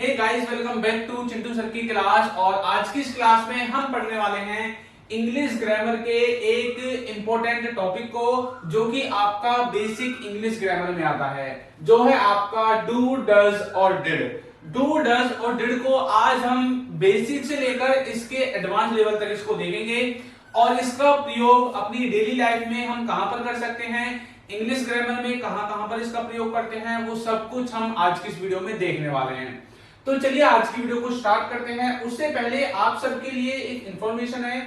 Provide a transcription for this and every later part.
Hey guys, welcome back to Chintu sir की class. और आज की इस क्लास में हम पढ़ने वाले हैं इंग्लिश ग्रामर के एक इंपॉर्टेंट टॉपिक को, जो कि आपका बेसिक इंग्लिश ग्रामर में आता है, जो है आपका डू डज और डिड। डू डज और डिड को आज हम बेसिक से लेकर इसके एडवांस लेवल तक इसको देखेंगे और इसका प्रयोग अपनी डेली लाइफ में हम कहां पर कर सकते हैं, इंग्लिश ग्रामर में कहां पर इसका प्रयोग करते हैं, वो सब कुछ हम आज की इस वीडियो में देखने वाले हैं। तो चलिए आज की वीडियो को स्टार्ट करते हैं। उससे पहले आप सबके लिए एक इंफॉर्मेशन है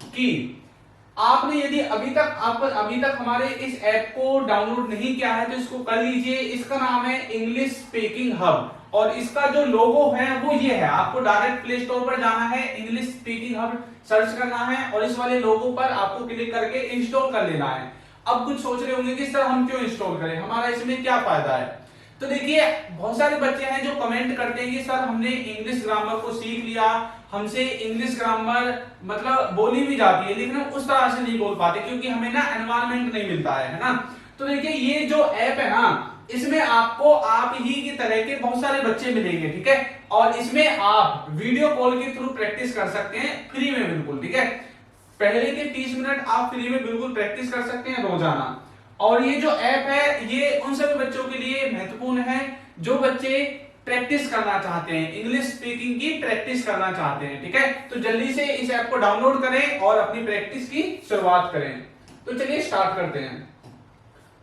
कि आपने यदि अभी तक हमारे इस ऐप को डाउनलोड नहीं किया है तो इसको कर लीजिए। इसका नाम है इंग्लिश स्पीकिंग हब और इसका जो लोगो है वो ये है। आपको डायरेक्ट प्ले स्टोर पर जाना है, इंग्लिश स्पीकिंग हब सर्च करना है और इस वाले लोगो पर आपको क्लिक करके इंस्टॉल कर लेना है। अब कुछ सोच रहे होंगे कि सर हम क्यों इंस्टॉल करें, हमारा इसमें क्या फायदा है। तो देखिए, बहुत सारे बच्चे हैं जो कमेंट करते हैं कि सर हमने इंग्लिश ग्रामर को सीख लिया, हमसे इंग्लिश ग्रामर मतलब बोली भी जाती है, लेकिन हम उस तरह से नहीं बोल पाते क्योंकि हमें ना एनवायरनमेंट नहीं मिलता है ना। तो देखिए, ये जो ऐप है ना, इसमें आपको आप ही की तरह के बहुत सारे बच्चे मिलेंगे, ठीक है। और इसमें आप वीडियो कॉल के थ्रू प्रैक्टिस कर सकते हैं फ्री में, बिल्कुल ठीक है। पहले के 30 मिनट आप फ्री में बिल्कुल प्रैक्टिस कर सकते हैं रोजाना। और ये जो ऐप है ये उन सभी बच्चों के लिए महत्वपूर्ण है जो बच्चे प्रैक्टिस करना चाहते हैं, इंग्लिश स्पीकिंग की प्रैक्टिस करना चाहते हैं, ठीक है। तो जल्दी से इस ऐप को डाउनलोड करें और अपनी प्रैक्टिस की शुरुआत करें। तो चलिए स्टार्ट करते हैं।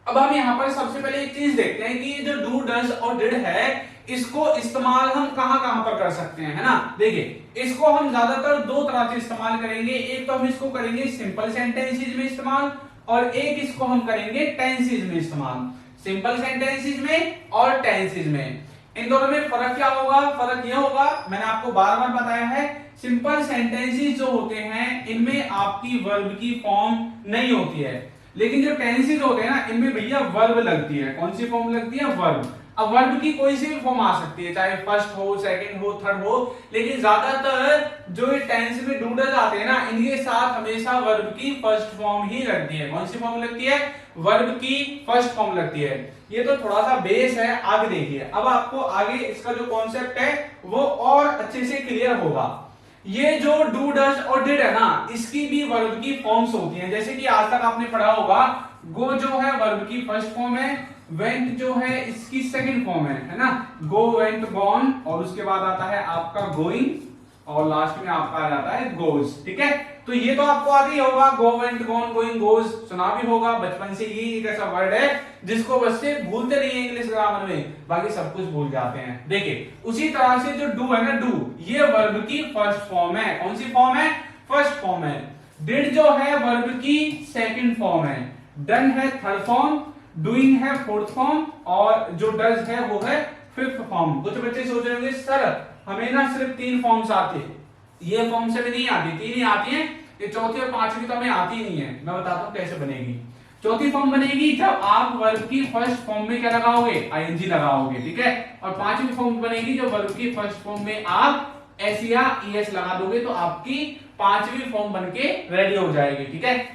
अब हम यहाँ पर सबसे पहले एक चीज देखते हैं कि जो डू डज और डिड है, इसको इस्तेमाल हम कहां पर कर सकते हैं, है ना। देखिए, इसको हम ज्यादातर दो तरह से इस्तेमाल करेंगे। एक तो हम इसको करेंगे सिंपल सेंटेंसेस में इस्तेमाल और एक इसको हम करेंगे टेंसेस में इस्तेमाल। सिंपल सेंटेंसेस में और टेंसेस में, इन दोनों में फर्क क्या होगा? फर्क यह होगा, मैंने आपको बार बार बताया है, सिंपल सेंटेंसेस जो होते हैं इनमें आपकी वर्ब की फॉर्म नहीं होती है, लेकिन जो टेंसेस होते हैं ना, इनमें भैया वर्ब लगती है। कौन सी फॉर्म लगती है? वर्ब। अब वर्ब की कोई सी भी फॉर्म आ सकती है, चाहे फर्स्ट हो, सेकंड हो, थर्ड हो, लेकिन ज्यादातर जो ये टेंस में डू डज आते हैं ना, इनके साथ हमेशा वर्ब की फर्स्ट फॉर्म ही लगती है। कौन सी फॉर्म लगती है? वर्ब की फर्स्ट फॉर्म लगती है। ये तो थोड़ा सा बेस है, आगे देखिए। अब आपको आगे इसका जो कॉन्सेप्ट है वो और अच्छे से क्लियर होगा। ये जो डू डज और डिड है ना, इसकी भी वर्ब की फॉर्म्स होती हैं। जैसे कि आज तक आपने पढ़ा होगा, गो जो है वर्ब की फर्स्ट फॉर्म है, वेंट जो है इसकी सेकंड फॉर्म है ना। गो, वेंट, गॉन, और उसके बाद आता है आपका गोइंग और लास्ट में आपका आ जाता है गोज, ठीक है। तो ये तो आपको आती ही होगा, गो, वेंट, गॉन, गोइंग, गोज, सुना भी होगा बचपन से। ये एक ऐसा वर्ड है जिसको बच्चे भूलते नहीं है इंग्लिश ग्रामर में, बाकी सब कुछ भूल जाते हैं। देखिए, उसी तरह से जो डू है ना, डू ये वर्ब की फर्स्ट फॉर्म है। कौन सी फॉर्म है? फर्स्ट फॉर्म है। डिड जो है वर्ब की सेकंड फॉर्म है। डन है थर्ड फॉर्म, डूइंग है फोर्थ फॉर्म और जो डज है वो है फिफ्थ फॉर्म। कुछ बच्चे सोच रहे होंगे सर हमें ना सिर्फ 3 फॉर्म्स आती है, ये फॉर्म से भी नहीं आती, 3 ही आती है, ये चौथी और पांचवी तो हमें आती नहीं है। मैं बताता हूं कैसे बनेगी। चौथी फॉर्म बनेगी जब आप वर्ब की फर्स्ट फॉर्म में क्या लगाओगे? आईएनजी लगाओगे, ठीक है। और पांचवी फॉर्म बनेगी जब वर्ब की फर्स्ट फॉर्म में आप एस या ईएस लगा दोगे, तो आपकी पांचवी फॉर्म बनके रेडी हो जाएगी, ठीक है।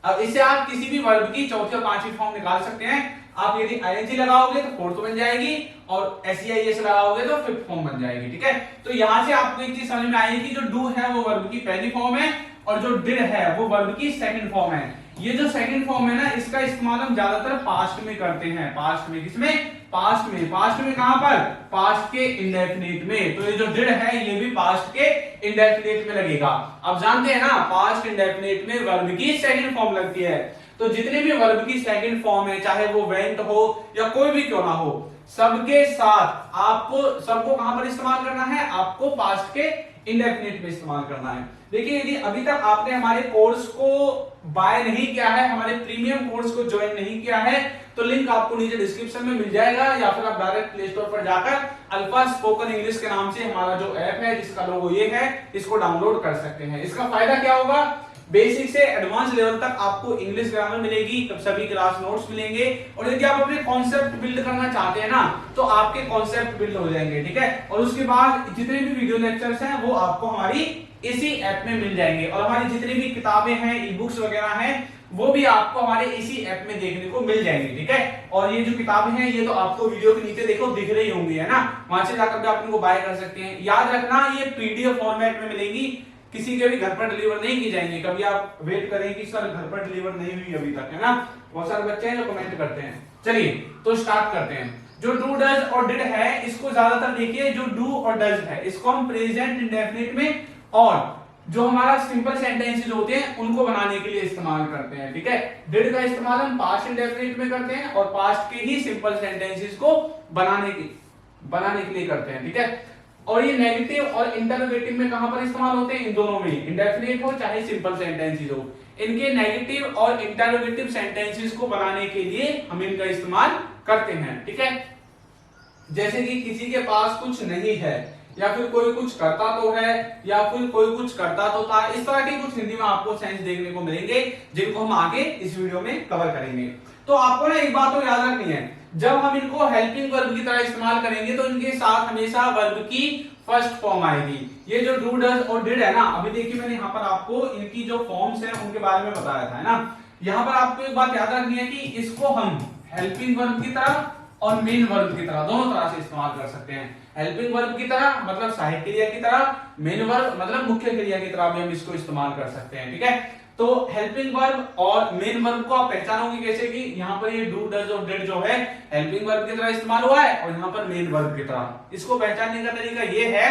अब इससे आप किसी भी वर्ब की चौथी और पांचवी फॉर्म निकाल सकते हैं। आप यदि आईएनजी लगाओगे तो फोर्थ बन जाएगी और एसईआईएस लगाओगे तो फिफ्थ फॉर्म बन जाएगी, ठीक है। तो यहां से आपको एक चीज समझ में आएगी कि जो डू है वो वर्ब की पहली फॉर्म है और जो डिड है वो वर्ब की सेकंड फॉर्म है। ये जो सेकंड फॉर्म है ना, इसका इस्तेमाल हम ज्यादातर पास्ट में करते हैं। पास्ट में, किसमें? पास्ट में। पास्ट में कहां पर? पास्ट के इंडेफिनिट में। तो ये जो डिड है ये भी पास्ट के इंडेफिनिट में लगेगा। अब जानते हैं ना, पास्ट इंडेफिनिट में वर्ब की सेकंड फॉर्म लगती है। तो जितने भी वर्ब की सेकंड फॉर्म है, चाहे वो वेंट हो या कोई भी क्यों ना हो, सबके साथ आपको सबको कहां पर इस्तेमाल करना है? आपको पास्ट के इंडेफिनिट में इस्तेमाल करना है। देखिए, यदि अभी तक आपने हमारे कोर्स को बाय नहीं किया है, हमारे प्रीमियम कोर्स को ज्वाइन नहीं किया है, तो लिंक आपको नीचे डिस्क्रिप्शन में मिल जाएगा या फिर आप डायरेक्ट प्ले स्टोर पर जाकर अल्फा स्पोकन इंग्लिश के नाम से हमारा जो ऐप है जिसका लोगो ये है, इसको डाउनलोड कर सकते हैं। इसका फायदा क्या होगा? बेसिक से एडवांस लेवल तक आपको इंग्लिश ग्रामर मिलेगी, सभी क्लास नोट्स मिलेंगे और यदि आप अपने कॉन्सेप्ट बिल्ड करना चाहते हैं ना, तो आपके कॉन्सेप्ट बिल्ड हो जाएंगे, ठीक है। और उसके बाद जितने भी वीडियो लेक्चर्स हैं वो आपको हमारी इसी ऐप में मिल जाएंगे और हमारी जितनी भी किताबें हैं, ई बुक्स वगैरह हैं, वो भी आपको हमारे इसी ऐप में देखने को मिल जाएंगे, ठीक है। और ये जो किताबें हैं ये तो आपको वीडियो के नीचे देखो दिख रही होंगी, है ना, वहां से जाकर के आप इनको बाय कर सकते हैं। याद रखना ये पीडीएफ फॉर्मेट में मिलेंगी, किसी के भी घर पर डिलीवर नहीं की जाएंगी। कभी आप वेट करें कि सर घर पर डिलीवर नहीं हुई अभी तक, है ना, बहुत सारे बच्चे हैं जो कमेंट करते हैं। चलिए तो स्टार्ट करते हैं। जो डू डज और डिड है इसको ज्यादातर देखिए, जो डू और डज है इसको हम प्रेजेंट इंडेफिनिट में और जो हमारा सिंपल सेंटेंसेस होते हैं उनको बनाने के लिए इस्तेमाल करते हैं, ठीक है। डिड का इस्तेमाल हम पास्ट इंडेफिनिट में करते हैं और पास्ट के ही सिंपल सेंटेंसेस को बनाने के लिए करते हैं, ठीक है। और ये नेगेटिव और इंटरोगेटिव में कहां पर इस्तेमाल होते हैं? इन दोनों में, इंडेफिनिट हो चाहे सिंपल सेंटेंसेस हो। इनके नेगेटिव और इंटरोगेटिव सेंटेंसेस को बनाने के लिए हम इनका इस्तेमाल करते हैं, ठीक है। जैसे कि किसी के पास कुछ नहीं है, या फिर कोई कुछ करता तो है, या फिर कोई कुछ करता तो था। इस तरह के कुछ हिंदी में आपको सेंस देखने को मिलेंगे जिनको हम आगे इस वीडियो में कवर करेंगे। तो आपको ना एक बात तो याद रखनी है, जब हम इनको हेल्पिंग वर्ब की तरह इस्तेमाल करेंगे तो इनके साथ हमेशा वर्ब की फर्स्ट फॉर्म आएगी। ये जो डू डज और डिड है ना, अभी देखिए मैंने यहाँ पर आपको इनकी जो फॉर्म्स हैं उनके बारे में बताया था, है ना। यहाँ पर आपको एक बात याद रखनी है कि इसको हम हेल्पिंग वर्ब की तरह और मेन वर्ब की तरह दोनों तरह से इस्तेमाल कर सकते हैं। हेल्पिंग वर्ब की तरह मतलब सहायक क्रिया की तरह, मेन वर्ब मतलब मुख्य क्रिया की तरह भी हम इसको इस्तेमाल कर सकते हैं, ठीक है। तो हेल्पिंग वर्ब और मेन वर्ब को आप पहचानोगे कैसे कि यहाँ पर ये डू डज और डिड जो है हेल्पिंग वर्ब की तरह इस्तेमाल हुआ है और यहाँ पर मेन वर्ब की तरह। इसको पहचानने का तरीका ये है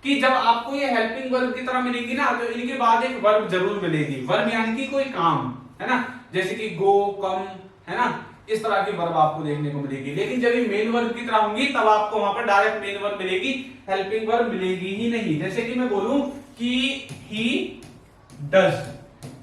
कि जब आपको ये हेल्पिंग वर्ब की तरह मिलेगी ना तो इनके बाद एक वर्ब जरूर मिलेगी। वर्ब यानी कि कोई काम, है ना, जैसे कि गो, कम, है ना, इस तरह की वर्ब आपको देखने को मिलेगी। लेकिन जब ये मेन वर्ब की तरह होंगी तब आपको वहां पर डायरेक्ट मेन वर्ब मिलेगी, हेल्पिंग वर्ब मिलेगी ही नहीं। जैसे कि मैं बोलूं कि ही डज,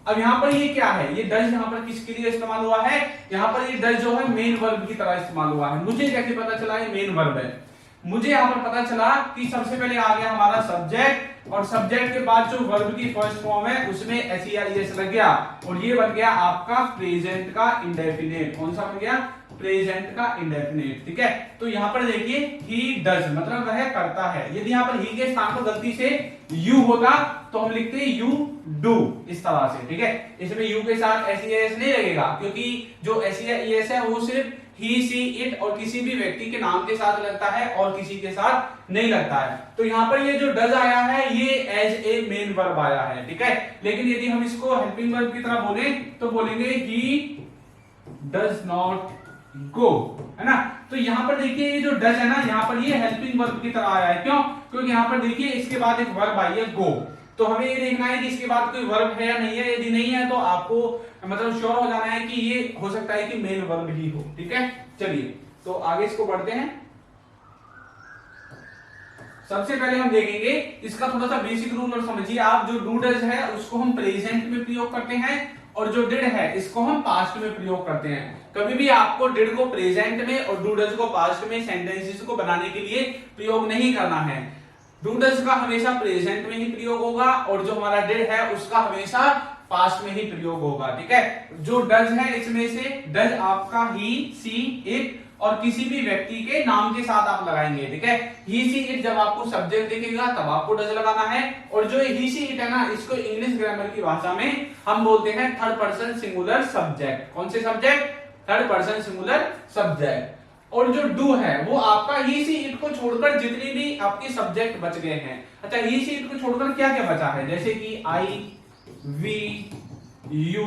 अब यहाँ पर ये क्या है, ये डज यहाँ पर किसके लिए इस्तेमाल हुआ है? यहाँ पर ये डज जो है मेन वर्ब की तरह इस्तेमाल हुआ है। मुझे कैसे पता चला ये मेन वर्ब है? मुझे यहाँ पर पता चला कि सबसे पहले आ गया हमारा सब्जेक्ट और सब्जेक्ट के बाद जो वर्ब की फर्स्ट फॉर्म है उसमें एस लग गया और ये बन गया आपका प्रेजेंट का इंडेफिनिट। कौन सा बन गया? प्रेजेंट का इंडेफिनिट, ठीक है। तो यहाँ पर देखिए ही डज मतलब वह करता है। यदि यहाँ पर ही के स्थान पर गलती से यू होता तो हम लिखते यू डू, इस तरह से, ठीक है। इसमें यू के साथ एस नहीं लगेगा क्योंकि जो एस है वो सिर्फ ही, सी, इट और किसी भी व्यक्ति के नाम के साथ लगता है और किसी के साथ नहीं लगता है। तो यहाँ पर ये जो डज आया है ये एज ए मेन वर्ब आया है, ठीक है। लेकिन यदि हम इसको हेल्पिंग वर्ब की तरह बोले तो बोलेंगे ही डज नॉट गो, है ना। तो यहाँ पर देखिए ये जो डज है ना, यहाँ पर ये हेल्पिंग वर्ब की तरह आया है। क्यों? क्योंकि यहाँ पर देखिए इसके बाद एक वर्ब आई है गो। तो हमें ये देखना है कि इसके बाद कोई वर्ब है या नहीं है। यदि नहीं है तो आपको मतलब श्योर हो जाना है कि ये हो सकता है कि मेन वर्ब ही हो, ठीक है। चलिए तो आगे इसको बढ़ते हैं। सबसे पहले हम देखेंगे इसका थोड़ा सा बेसिक रूल और समझिए आप। जो डू डज है उसको हम प्रेजेंट में प्रयोग करते हैं और जो डिड है इसको हम पास्ट में प्रयोग करते हैं। कभी भी आपको डिड को प्रेजेंट में और डू डज को पास्ट में सेंटेंसेस को बनाने के लिए प्रयोग नहीं करना है। डू डज का हमेशा प्रेजेंट में ही प्रयोग होगा और जो हमारा डिड है उसका हमेशा पास्ट में ही प्रयोग होगा, ठीक है। जो डज है इसमें से डज आपका ही, सी, इट और किसी भी व्यक्ति के नाम के साथ आप लगाएंगे, ठीक है। ही, सी, इट जब आपको सब्जेक्ट दिखेगा तब आपको डज लगाना है। और जो ही, सी, इट है ना, इसको इंग्लिश ग्रामर की भाषा में हम बोलते हैं थर्ड पर्सन सिंगुलर सब्जेक्ट। कौन से subject? Third person singular subject. और जो डू है वो आपका ही, सी, इट को छोड़कर जितनी भी आपके सब्जेक्ट बच गए हैं। अच्छा, ही, सी, इट को छोड़कर क्या क्या बचा है? जैसे कि आई, वी, यू,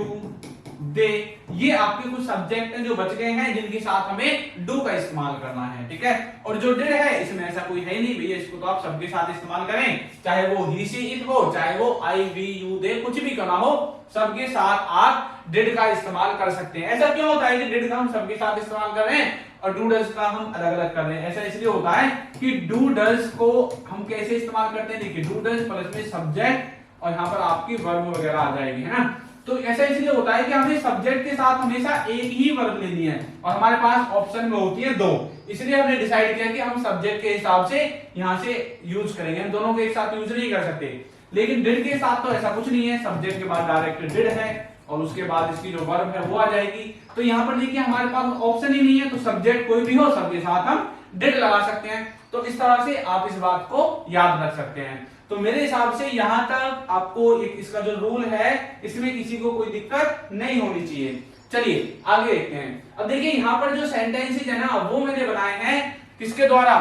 दे, ये आपके कुछ सब्जेक्ट हैं जो बच गए हैं जिनके साथ हमें डू का इस्तेमाल करना है, ठीक है। और जो डिड है इसमें ऐसा कोई है नहीं भैया, इसको तो आप सबके साथ इस्तेमाल करें, चाहे वो ही, सी, इट हो, चाहे वो आई, वी, यू, दे, कुछ भी करना हो, सबके साथ आप डिड का इस्तेमाल कर सकते हैं। ऐसा क्यों होता है कि डिड का हम सबके साथ इस्तेमाल कर रहे हैं और डू डज का हम अलग अलग कर रहे हैं? ऐसा इसलिए होता है कि डू डज को हम कैसे इस्तेमाल करते हैं। देखिए डू डज प्लस में सब्जेक्ट और यहाँ पर आपकी वर्ब वगैरह आ जाएगी, है ना। तो ऐसा इसलिए होता है कि हमें सब्जेक्ट के साथ हमेशा एक ही वर्ब लेनी है और हमारे पास ऑप्शन में होती है दो। इसलिए हमने डिसाइड किया कि हम सब्जेक्ट के हिसाब से यहाँ से यूज करेंगे, हम दोनों के एक साथ यूज नहीं कर सकते। लेकिन डिड के साथ तो ऐसा कुछ नहीं है, सब्जेक्ट के बाद डायरेक्ट डिड है और उसके बाद इसकी जो वर्ब है वो आ जाएगी। तो यहाँ पर देखिए हमारे पास ऑप्शन ही नहीं है, तो सब्जेक्ट कोई भी हो सबके साथ हम डिड लगा सकते हैं। तो इस तरह से आप इस बात को याद रख सकते हैं। तो मेरे हिसाब से यहां तक आपको एक इसका जो रूल है इसमें किसी को कोई दिक्कत नहीं होनी चाहिए। चलिए आगे देखते हैं। अब देखिए यहां पर जो सेंटेंसेस है ना वो मैंने बनाए हैं किसके द्वारा,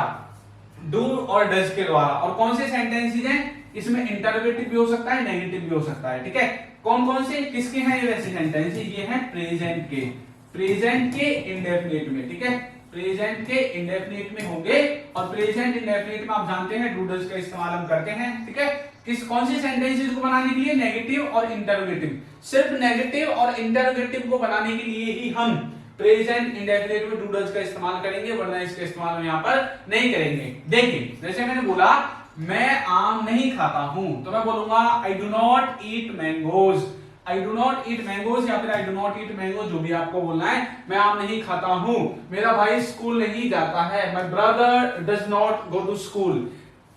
डू और डज के द्वारा। और कौन से सेंटेंसेस हैं, इसमें इंटरोगेटिव भी हो सकता है, नेगेटिव भी हो सकता है, ठीक है। कौन कौन से किसके हैं ये वैसे सेंटेंसेस, ये हैं प्रेजेंट के, प्रेजेंट के इंडेफिनिट में, ठीक है, प्रेजेंट के इंडेफिनिट में होंगे। और प्रेजेंट इंडेफिनिट में आप जानते हैं डू डज का इस्तेमाल हम करते हैं, ठीक है। किस कौन से सेंटेंसेस को बनाने के लिए, नेगेटिव और इंटरोगेटिव। सिर्फ नेगेटिव और इंटरोगेटिव को बनाने के लिए ही हम प्रेजेंट इंडेफिनिट में डू डज का इस्तेमाल करेंगे, वरना इसका इस्तेमाल हम यहाँ पर नहीं करेंगे। देखिए जैसे मैंने बोला मैं आम नहीं खाता हूं, तो मैं बोलूंगा I do not eat mangoes, I do not eat mangoes, या फिर I do not eat mango, जो भी आपको बोलना है। मैं आम नहीं खाता हूं, मेरा भाई स्कूल नहीं जाता है, my brother does not go to school.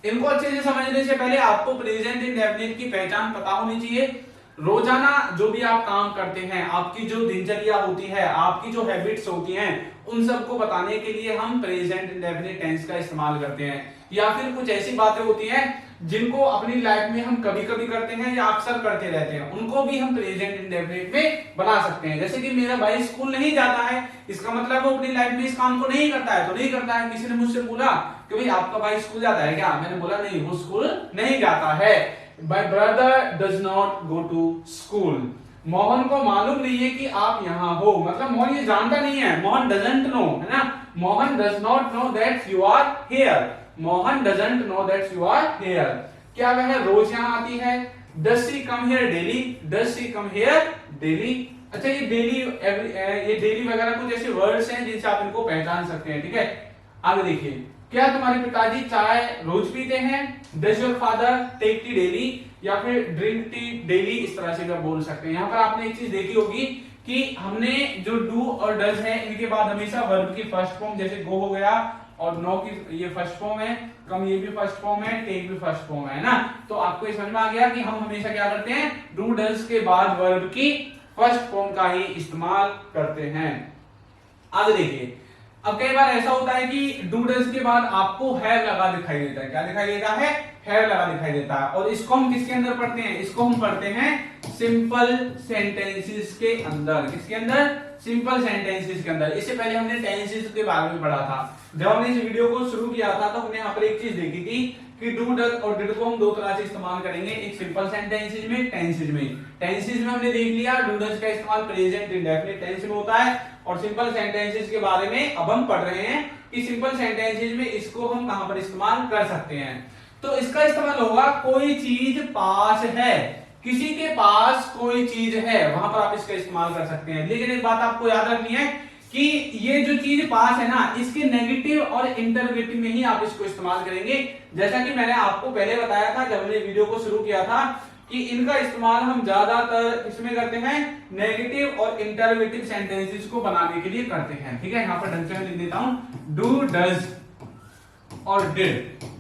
इनको अच्छे से समझने से पहले आपको प्रेजेंट इंडेफिनिट की पहचान पता होनी चाहिए। रोजाना जो भी आप काम करते हैं, आपकी जो दिनचर्या होती है, आपकी जो हैबिट्स होती हैं, उन सबको बताने के लिए हम प्रेजेंट इंडेफिनिट टेंस का इस्तेमाल करते हैं। या फिर कुछ ऐसी बातें होती हैं जिनको अपनी लाइफ में हम कभी कभी करते हैं या अक्सर करते रहते हैं, उनको भी हम प्रेजेंट इंडेफिनिट में बना सकते हैं। जैसे कि मेरा भाई स्कूल नहीं जाता है, इसका मतलब वो अपनी लाइफ में इस काम को नहीं करता है, तो नहीं करता है। किसी ने मुझसे बोला कि भाई आपका भाई स्कूल जाता है क्या, मैंने बोला नहीं, वो स्कूल नहीं जाता है। My brother does not go to school. Mohan को मालूम नहीं है कि आप यहाँ हो, मतलब मोहन ये जानता नहीं है, मोहन doesn't know, है ना। Mohan does not know that you are here. Mohan doesn't know that you are here. क्या वह रोज यहाँ आती है, does she come here daily? Does she come here daily? अच्छा ये डेली, ये डेली वगैरह कुछ ऐसे वर्ड्स हैं जिनसे आप इनको पहचान सकते हैं, ठीक है। आगे देखिए, क्या तुम्हारे पिताजी चाय रोज पीते हैं, does your father take tea daily, या फिर ड्रिंक टी डेली, इस तरह से बोल सकते हैं। यहाँ पर आपने एक चीज देखी होगी कि हमने जो डू और डज है इनके बाद हमेशा वर्ब की फर्स्ट फॉर्म, जैसे गो हो गया और नो की ये फर्स्ट फॉर्म है, कम ये भी फर्स्ट फॉर्म है, टेक भी फर्स्ट फॉर्म है ना। तो आपको समझ में आ गया कि हम हमेशा क्या करते हैं, डू डज के बाद वर्ब की फर्स्ट फॉर्म का ही इस्तेमाल करते हैं। आगे देखिए, अब कई बार ऐसा होता है कि डू डज के बाद आपको हैव लगा दिखाई देता है, क्या दिखाई देता है, हैव लगा दिखाई देता है। और इसको हम किसके अंदर पढ़ते हैं, इसको हम पढ़ते हैं सिंपल सेंटेंसेस के अंदर। किसके अंदर, सिंपल सेंटेंसेस के अंदर। इससे पहले हमने टेंसेस के बारे में पढ़ा था। जब हमने इस वीडियो को शुरू किया था तो हमने यहाँ पर एक चीज देखी थी कि डू डज और डिड को हम दो तरह से इस्तेमाल करेंगे, एक सिंपल सेंटेंसेस में, टेंसेस में। टेंसेस में हमने देख लिया डू डज का इस्तेमाल प्रेजेंट इंडेफिनिट टेंस में होता है, और सिंपल सेंटेंसेस के बारे में अब हम पढ़ रहे हैं कि सिंपल सेंटेंसेस में इसको हम कहां पर इस्तेमाल कर सकते हैं। तो इसका इस्तेमाल होगा कोई चीज पास है, किसी के पास कोई चीज है, वहां पर आप इसका इस्तेमाल कर सकते हैं। लेकिन एक बात आपको याद रखनी है कि ये जो चीज पास है ना, इसके नेगेटिव और इंटरोगेटिव में ही आप इसको इस्तेमाल करेंगे। जैसा कि मैंने आपको पहले बताया था जब हमने वीडियो को शुरू किया था कि इनका इस्तेमाल हम ज्यादातर इसमें करते हैं, नेगेटिव और इंटरोगेटिव सेंटेंसेस को बनाने के लिए करते हैं, ठीक है। यहाँ पर ढंग से मैं लिख देता हूं, डू डज और डिड,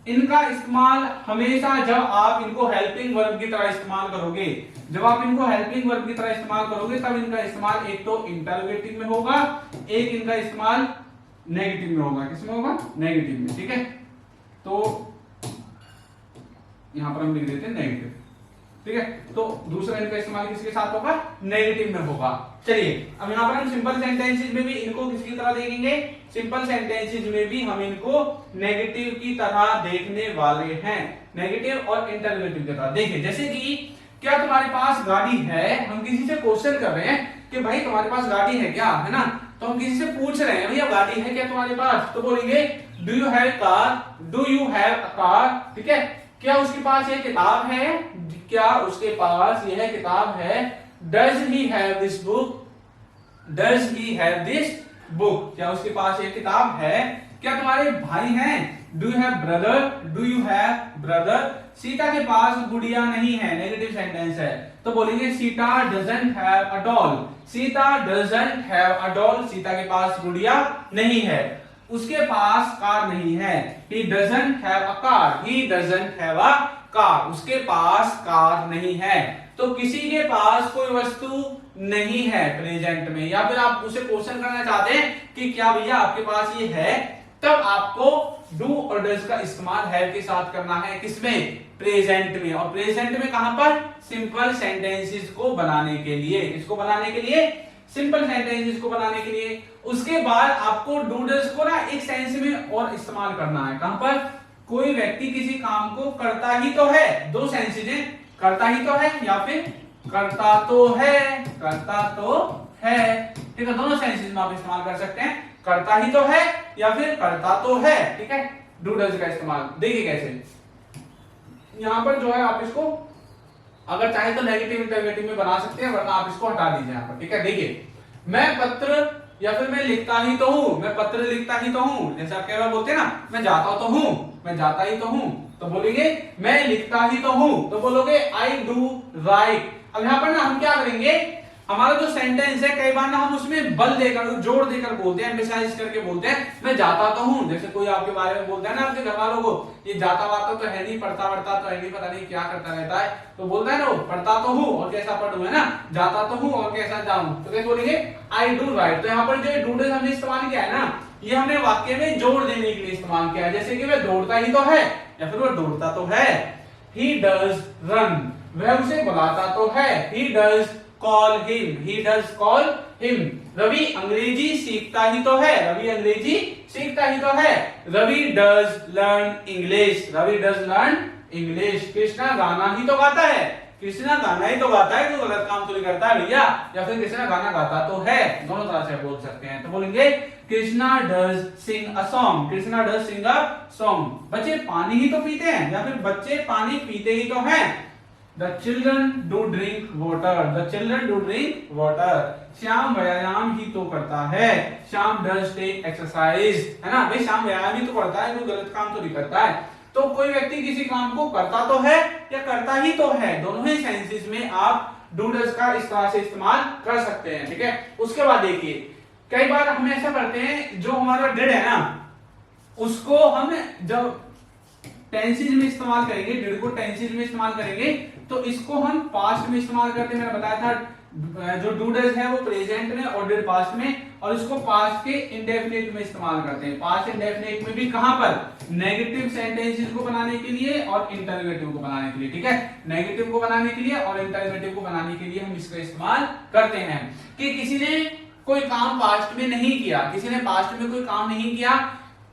इनका इस्तेमाल हमेशा जब आप इनको हेल्पिंग वर्ब की तरह इस्तेमाल करोगे, जब आप इनको हेल्पिंग वर्ब की तरह इस्तेमाल करोगे तब इनका इस्तेमाल एक तो इंटरोगेटिव में होगा, एक इनका इस्तेमाल नेगेटिव में होगा। किसमें होगा, नेगेटिव में, ठीक है। तो यहां पर हम लिख देते हैं नेगेटिव, ठीक है। तो दूसरा इनका इस्तेमाल किसके साथ होगा, नेगेटिव में होगा। चलिए अब यहाँ पर हम सिंपल सेंटेंसेस में भी इनको किसकी तरह देखेंगे, सिंपल सेंटेंसेस में भी हम इनको नेगेटिव की तरह देखने वाले हैं, नेगेटिव और इंटरोगेटिव की तरह। देखिए जैसे कि क्या तुम्हारे पास गाड़ी है, हम किसी से क्वेश्चन कर रहे हैं कि भाई तुम्हारे पास गाड़ी है क्या, है ना। तो हम किसी से पूछ रहे हैं भैया गाड़ी है क्या तुम्हारे पास, तो बोलेंगे do you have car, do you have a car, ठीक है। क्या उसके पास यह किताब है, क्या उसके पास यह किताब है, does he have this book, does he have this book, क्या उसके पास यह किताब है। क्या तुम्हारे भाई हैं, do you have brother, do you have brother. Sita के पास गुड़िया नहीं है, नेगेटिव सेंटेंस है, तो बोलेंगे Sita doesn't have a doll, Sita doesn't have a doll, Sita के पास गुड़िया नहीं है। उसके पास कार नहीं है, he doesn't have a car, he doesn't have a car, उसके पास कार नहीं है। तो किसी के पास कोई वस्तु नहीं है प्रेजेंट में, या फिर आप उसे क्वेश्चन करना चाहते हैं कि क्या भैया आपके पास ये है, तब आपको डू और डज का इस्तेमाल हैव के साथ करना है। किसमें? प्रेजेंट में। और प्रेजेंट में कहां पर? सिंपल सेंटेंसेस को बनाने के लिए। किसको बनाने के लिए? सिंपल सेंटेंसेस को बनाने के लिए। उसके बाद आपको डू डज को ना एक सेंस में और इस्तेमाल करना है। कहां पर? कोई व्यक्ति किसी काम को करता ही तो है। दो सेंसेस हैं, करता ही तो है या फिर करता तो है। करता तो है, ठीक है, दोनों सेंसेस में आप इस्तेमाल कर सकते हैं। करता ही तो है या फिर करता तो है, ठीक है। डू डज का इस्तेमाल देखिए कैसे। यहां पर जो है आप इसको अगर चाहे तो नेगेटिव इंटरोगेटिव में बना सकते हैं, वरना आप इसको हटा दीजिए यहां पर, ठीक है। देखिए, मैं पत्र या फिर मैं लिखता ही तो हूं, मैं पत्र लिखता ही तो हूं। जैसे आप कई बार बोलते हैं ना, मैं जाता तो हूं, मैं जाता ही तो हूं, तो बोलेंगे मैं लिखता ही तो हूं, तो बोलोगे आई डू राइट। अब यहां पर ना हम क्या करेंगे, हमारा जो सेंटेंस है कई बार ना हम उसमें बल देकर, जोर देकर बोलते हैं, एम्फसाइज करके बोलते हैं, मैं जाता तो हूं। जैसे कोई आपके बारे में बोलता है ना आपके घर वालों को, ये जाता वाता तो है नहीं, पढ़ता वढ़ता तो है नहीं, पता नहीं क्या करता रहता है, तो बोलता है ना वो, पढ़ता तो हूं और कैसा पढ़ूं, है ना, जाता तो हूं और कैसा जाऊं, तो कैसे बोलेंगे? I do right. तो यहाँ पर जो डू डज हमने इस्तेमाल किया है ना, ये हमने वाक्य में जोर देने के लिए इस्तेमाल किया है। जैसे कि वह दौड़ता ही तो है या फिर वह दौड़ता तो है। ही डज रन, वह उसे बुलाता तो है। He does call him, he does call him। Ravi अंग्रेजी सीखता ही तो है, रवि अंग्रेजी सीखता ही तो है। Ravi does learn English, Ravi does learn English। Krishna गाना ही तो गाता है, कृष्णा गाना ही तो गाता है, कोई गलत काम तो नहीं करता है भैया। या फिर कृष्णा गाना गाता तो है, दोनों तरह से बोल सकते हैं। तो बोलेंगे Krishna does sing a song, Krishna does sing a song। बच्चे पानी ही तो पीते हैं या फिर बच्चे पानी पीते ही तो हैं। The children do drink water, the children do drink water। Shyam व्यायाम ही तो करता है, श्याम does take exercise, है ना भाई, श्याम व्यायाम ही तो करता है, कोई गलत काम तो नहीं करता है। तो कोई व्यक्ति किसी काम को करता तो है या करता ही तो है, दोनों ही सेंसेस में आप डू डज का इस तरह से इस्तेमाल कर सकते हैं, ठीक है। उसके बाद देखिए, कई बार हम ऐसा करते हैं, जो हमारा डिड है ना, उसको हम जब टेंसेस में इस्तेमाल करेंगे, डिड को टेंसेस में इस्तेमाल करेंगे, तो इसको हम पास्ट में इस्तेमाल करते हैं। मैंने बताया था जो डू डज है वो प्रेजेंट में और डिड पास्ट में, और इसको पास्ट के इंडेफिनिट में इस्तेमाल करते हैं। पास्ट इंडेफिनिट में भी कहां पर? नेगेटिव सेंटेंसेस को बनाने के लिए और इंटरोगेटिव को बनाने के लिए, ठीक है। नेगेटिव को बनाने के लिए और इंटरोगेटिव को बनाने के लिए हम इसका इस्तेमाल करते हैं। कि किसी ने कोई काम पास्ट में नहीं किया, किसी ने पास्ट में कोई काम नहीं किया,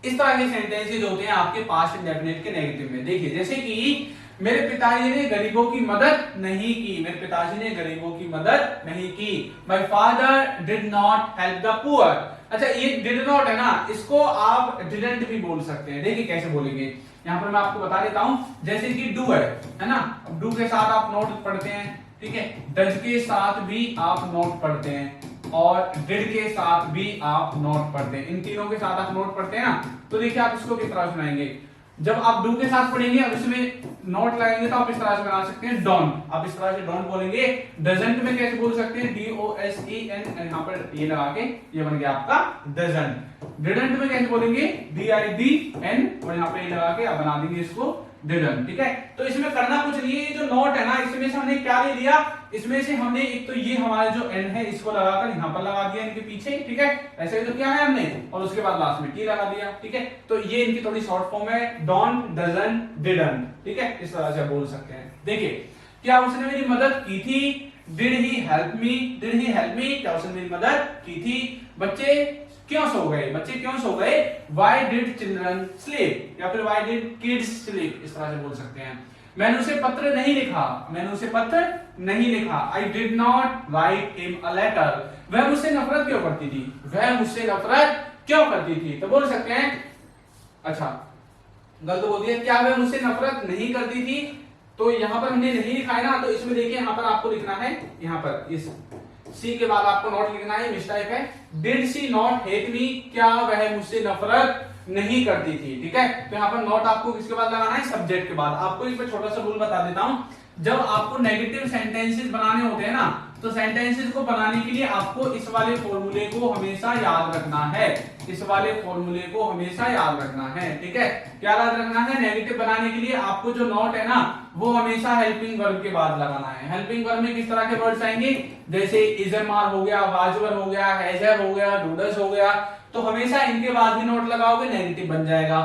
इस तरह के सेंटेंसेस होते हैं आपके पास्ट इंडेफिनिट के नेगेटिव में। देखिए, जैसे कि मेरे पिताजी ने गरीबों की मदद नहीं की, मेरे पिताजी ने गरीबों की मदद नहीं की। My father did not help the poor. अच्छा, ये डिड नॉट है ना, इसको आप डिडंट भी बोल सकते हैं। देखिए कैसे बोलेंगे, यहां पर मैं आपको बता देता हूं। जैसे कि डू है ना, डू के साथ आप नोट पढ़ते हैं, ठीक है। डज के साथ भी आप नोट पढ़ते हैं और डिड के साथ भी आप नोट पढ़ते हैं। इन तीनों के साथ आप नोट पढ़ते हैं ना, तो देखिए आप इसको किस तरह सुनाएंगे। जब आप डू के साथ पढ़ेंगे, अब इसमें नोट लगाएंगे तो आप इस तरह से बना सकते हैं डोंट। आप इस तरह से डोंट बोलेंगे। डजंट में कैसे बोल सकते हैं? DOSEN, यहां पर ये लगा के ये बन गया आपका डजंट। डिडंट में कैसे बोलेंगे? DIDN, और यहां पे ये लगा के आप बना देंगे इसको डिडंट, ठीक है। तो इसमें करना कुछ नहीं है, ये जो नोट है ना, इसमें से हमने क्या ले लिया, इसमें से हमने एक तो ये हमारा जो एन है इसको लगाकर यहां पर लगा दिया इनके पीछे, ठीक है। ऐसे ही तो क्या है हमने, और उसके बाद लास्ट में टी लगा दिया, ठीक है। तो ये इनकी थोड़ी शॉर्ट फॉर्म है, डोंट, डजंट, डिडंट, ठीक है। इस तरह से बोल सकते हैं। देखिए, क्या उसने मेरी मदद की थी? Did he help me, did he help me, क्या उसने मेरी मदद की थी? बच्चे क्यों सो गए, बच्चे क्यों सो गए? Why did children sleep, या फिर why did kids sleep, इस तरह से बोल सकते हैं। मैंने उसे पत्र नहीं लिखा, मैंने उसे पत्र नहीं लिखा। I did not write him a letter, वह मुझसे नफरत क्यों करती थी, वह मुझसे नफरत क्यों करती थी। तो बोल सकते हैं, अच्छा गलत बोल दिया, क्या वह मुझसे नफरत नहीं करती थी? तो यहां पर हमने नहीं लिखा है ना, तो इसमें देखिए यहां पर आपको लिखना है, यहां पर इस सी के बाद आपको नॉट लिखना है, मिस्टेक है। Did she not hate me, क्या वह मुझसे नफरत नहीं करती थी, ठीक है। तो यहाँ पर नॉट आपको किसके बाद लगाना है? सब्जेक्ट के बाद। आपको इस पर छोटा सा रूल बता देता हूं, जब आपको नेगेटिव सेंटेंसेस बनाने होते हैं ना, तो सेंटेंसेस को बनाने के लिए आपको इस वाले फॉर्मूले को हमेशा याद रखना है, इस वाले फॉर्मूले को हमेशा याद रखना है, ठीक है। क्या याद रखना है? नेगेटिव बनाने के लिए आपको जो नॉट है ना, वो हमेशा हेल्पिंग वर्ब के बाद लगाना है। हेल्पिंग वर्ब में किस तरह के वर्ड्स आएंगे? जैसे इज मार हो गया, वाज वर हो गया, हैज हैव हो गया, डू डज हो गया। तो हमेशा इनके बाद ही नोट लगाओगे, नेगेटिव बन जाएगा।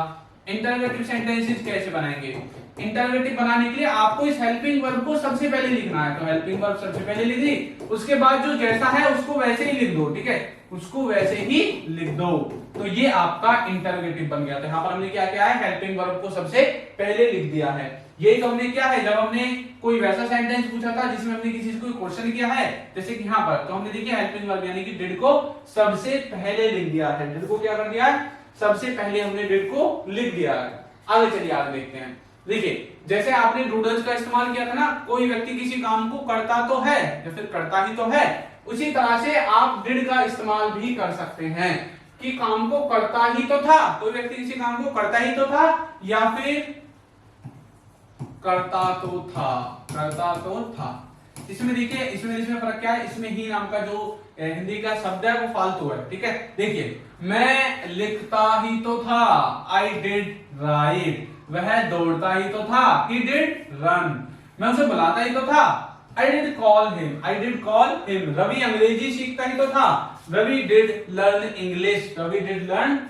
इंटरोगेटिव सेंटेंसेस कैसे बनाएंगे? इंटरोगेटिव बनाने के लिए आपको इस हेल्पिंग वर्ब को सबसे पहले लिखना है, तो हेल्पिंग वर्ब सबसे पहले लिख दी, उसके बाद जो जैसा है उसको वैसे ही लिख दो, ठीक है, उसको वैसे ही लिख दो, तो ये आपका इंटरोगेटिव बन गया। तो यहाँ पर हमने क्या किया है, हेल्पिंग वर्ब को सबसे पहले लिख दिया है। यही तो हमने क्या है, जब हमने कोई वैसा सेंटेंस पूछा था जिसमें हमने किसी से कोई क्वेश्चन किया है, जैसे कि यहाँ पर, तो हमने देखिए हेल्पिंग वर्ब यानी कि डिड को सबसे पहले लिख दिया है। डिड को क्या कर दिया है, सबसे पहले हमने डिड को लिख दिया है। आगे चलिए आगे देखते हैं। देखिए जैसे आपने डूडल्स का इस्तेमाल किया था ना, कोई व्यक्ति किसी काम को करता तो है या फिर करता ही तो है, उसी तरह से आप डिड का इस्तेमाल भी कर सकते हैं कि काम को करता ही तो था, कोई व्यक्ति किसी काम को करता ही तो था या फिर करता तो था, करता तो था। इसमें देखिए इसमें फर्क क्या है, इसमें ही नाम का जो हिंदी का शब्द है वो फालतू है, ठीक है। देखिए मैं लिखता ही तो था, आई डिड राइट, वह दौड़ता ही तो था, ही डिड रन, मैं उसे बुलाता ही तो था, I did call him, Ravi अंग्रेजी सीखता ही तो था, Ravi did learn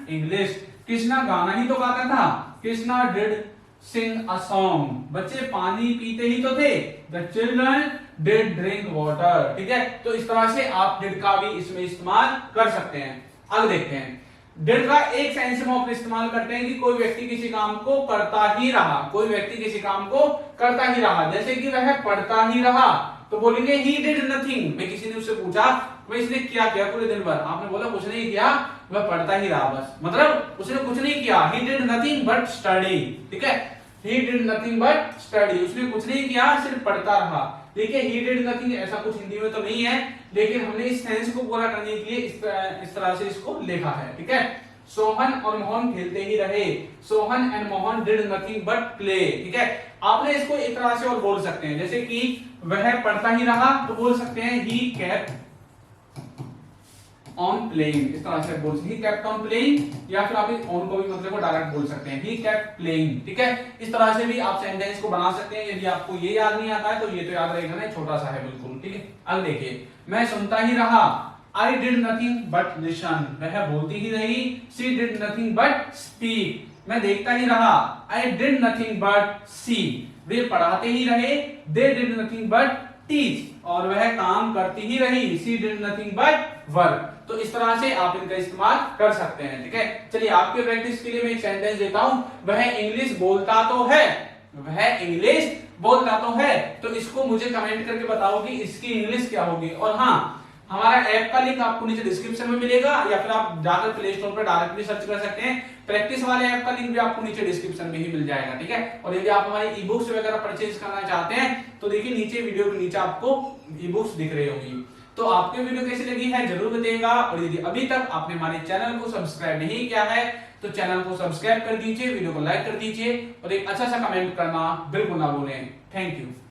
English, Krishna गाना ही तो गाता था, Krishna did sing a song, बच्चे पानी पीते ही तो थे, the children did drink water, ठीक है। तो इस तरह से आप डिड का भी इसमें इस्तेमाल कर सकते हैं। आगे देखते हैं, डिड का एक सेंस में आप इस्तेमाल करते हैं कि कोई व्यक्ति किसी काम को करता ही रहा, कोई व्यक्ति किसी काम को करता ही रहा, जैसे कि वह पढ़ता ही रहा, तो बोलेंगे ही डिड नथिंग। मैं किसी ने उससे पूछा भाई इसने क्या किया पूरे दिन भर, आपने बोला कुछ नहीं किया, वह पढ़ता ही रहा बस, मतलब उसने कुछ नहीं किया, he did nothing but study, ठीक है, he did nothing but study, उसने कुछ नहीं किया सिर्फ पढ़ता रहा। देखिए ही डिड नथिंग ऐसा कुछ हिंदी में तो नहीं है, लेकिन हमने इस सेंस को पूरा करने के लिए इस तरह से इसको लिखा है, ठीक है। सोहन और मोहन खेलते ही रहे, Sohan and Mohan did nothing but play, ठीक है। आपने इसको एक तरह से और बोल सकते हैं, जैसे कि वह पढ़ता ही रहा, तो बोल सकते हैं ही केप्ट ऑन प्लेइंग, इस तरह से बोल सकते हैं ही केप्ट ऑन प्लेइंग, या फिर आप इस ऑन को भी मतलब को डायरेक्ट बोल सकते हैं ही केप्ट प्लेइंग, ठीक है। इस तरह से भी आप सेंटेंस को बना सकते हैं। यदि आपको ये याद नहीं आता है तो ये तो याद रहेगा ना, छोटा सा है बिल्कुल, ठीक है। अब देखिए मैं सुनता ही रहा, I did nothing but listen, वह बोलती ही रही, she did nothing but speak, मैं देखता ही रहा, I did nothing but see, वे पढ़ाते ही रहे, they did nothing but teach, और वह काम करती ही रही, she did nothing but work। तो इस तरह से आप इनका इस्तेमाल कर सकते हैं, ठीक है। चलिए आपके प्रैक्टिस के लिए मैं एक सेंटेंस देता हूं, वह इंग्लिश बोलता तो है, वह इंग्लिश बोलता तो है, तो इसको मुझे कमेंट करके बताओ कि इसकी इंग्लिश क्या होगी। और हाँ, हमारा ऐप का लिंक आपको नीचे डिस्क्रिप्शन में मिलेगा, या फिर आप जाकर प्ले स्टोर पर डायरेक्टली सर्च कर सकते हैं। प्रैक्टिस वाले ऐप का लिंक भी आपको नीचे डिस्क्रिप्शन में ही मिल जाएगा, ठीक है। और यदि आप हमारी ई बुक्स वगैरह परचेज करना चाहते हैं तो देखिए नीचे वीडियो के नीचे आपको ई बुक्स दिख रही होंगी। तो आपको वीडियो कैसी लगी है जरूर बताइएगा, और यदि अभी तक आपने हमारे चैनल को सब्सक्राइब नहीं किया है तो चैनल को सब्सक्राइब कर दीजिए, वीडियो को लाइक कर दीजिए, और एक अच्छा सा कमेंट करना बिल्कुल ना भूलें। Thank you.